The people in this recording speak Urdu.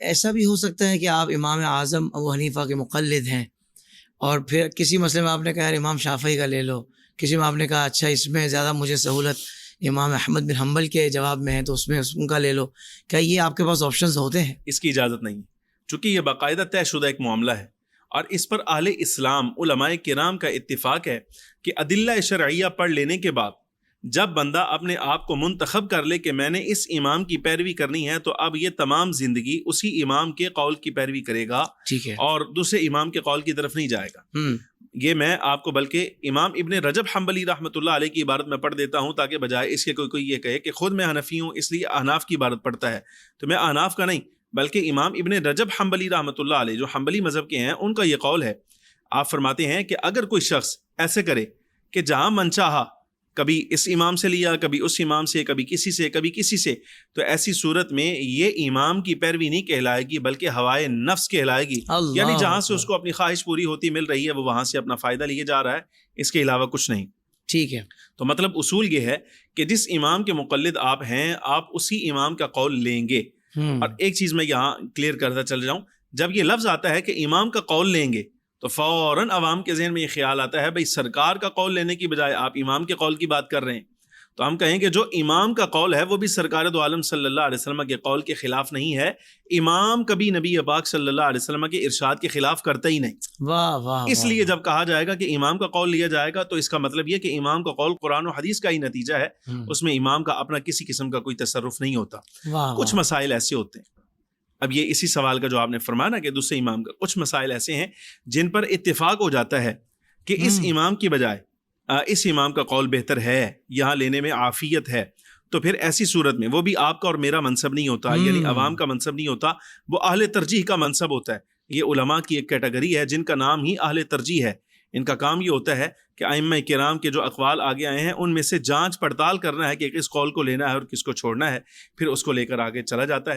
ایسا بھی ہو سکتا ہے کہ آپ امام اعظم ابو حنیفہ کے مقلد ہیں، اور پھر کسی مسئلے میں آپ نے کہا یار امام شافعی کا لے لو، کسی میں آپ نے کہا اچھا اس میں زیادہ مجھے سہولت امام احمد بن حنبل کے جواب میں ہے تو اس میں ان کا لے لو، کیا یہ آپ کے پاس آپشنز ہوتے ہیں؟ اس کی اجازت نہیں، چونکہ یہ باقاعدہ طے شدہ ایک معاملہ ہے، اور اس پر اہل اسلام علماء کرام کا اتفاق ہے کہ ادلہ شرعیہ پڑھ لینے کے بعد جب بندہ اپنے آپ کو منتخب کر لے کہ میں نے اس امام کی پیروی کرنی ہے، تو اب یہ تمام زندگی اسی امام کے قول کی پیروی کرے گا، ٹھیک ہے، اور دوسرے امام کے قول کی طرف نہیں جائے گا۔ یہ میں آپ کو بلکہ امام ابن رجب حنبلی رحمۃ اللہ علیہ کی عبارت میں پڑھ دیتا ہوں، تاکہ بجائے اس کے کوئی یہ کہے کہ خود میں حنفی ہوں اس لیے احناف کی عبارت پڑھتا ہے، تو میں احناف کا نہیں بلکہ امام ابن رجب حنبلی رحمۃ اللہ علیہ جو حنبلی مذہب کے ہیں ان کا یہ قول ہے۔ آپ فرماتے ہیں کہ اگر کوئی شخص ایسے کرے کہ جہاں من چاہا کبھی اس امام سے لیا، کبھی اس امام سے، کبھی کسی سے، کبھی کسی سے، تو ایسی صورت میں یہ امام کی پیروی نہیں کہلائے گی بلکہ ہوائے نفس کہلائے گی، یعنی جہاں سے اس کو اپنی خواہش پوری ہوتی مل رہی ہے وہ وہاں سے اپنا فائدہ لیے جا رہا ہے، اس کے علاوہ کچھ نہیں۔ ٹھیک ہے، تو مطلب اصول یہ ہے کہ جس امام کے مقلد آپ ہیں آپ اسی امام کا قول لیں گے۔ اور ایک چیز میں یہاں کلیئر کرتا چل جاؤں، جب یہ لفظ آتا ہے کہ امام کا قول لیں گے تو فوراً عوام کے ذہن میں یہ خیال آتا ہے بھئی سرکار کا قول لینے کی بجائے آپ امام کے قول کی بات کر رہے ہیں، تو ہم کہیں کہ جو امام کا قول ہے وہ بھی سرکار دو عالم صلی اللہ علیہ وسلم کے قول کے خلاف نہیں ہے، امام کبھی نبی پاک صلی اللہ علیہ وسلم کے ارشاد کے خلاف کرتا ہی نہیں۔ واہ واہ، اس لیے جب کہا جائے گا کہ امام کا قول لیا جائے گا تو اس کا مطلب یہ کہ امام کا قول قرآن و حدیث کا ہی نتیجہ ہے، اس میں امام کا اپنا کسی قسم کا کوئی تصرف نہیں ہوتا۔ کچھ مسائل ایسے ہوتے ہیں، اب یہ اسی سوال کا جو آپ نے فرمایا نا کہ دوسرے امام کا، کچھ مسائل ایسے ہیں جن پر اتفاق ہو جاتا ہے کہ اس امام کی بجائے اس امام کا قول بہتر ہے، یہاں لینے میں عافیت ہے، تو پھر ایسی صورت میں وہ بھی آپ کا اور میرا منصب نہیں ہوتا، یعنی عوام کا منصب نہیں ہوتا، وہ اہل ترجیح کا منصب ہوتا ہے۔ یہ علماء کی ایک کیٹیگری ہے جن کا نام ہی اہل ترجیح ہے، ان کا کام یہ ہوتا ہے کہ ائمہ کرام کے جو اقوال آگے آئے ہیں ان میں سے جانچ پڑتال کرنا ہے کہ کس قول کو لینا ہے اور کس کو چھوڑنا ہے، پھر اس کو لے کر آگے چلا جاتا ہے۔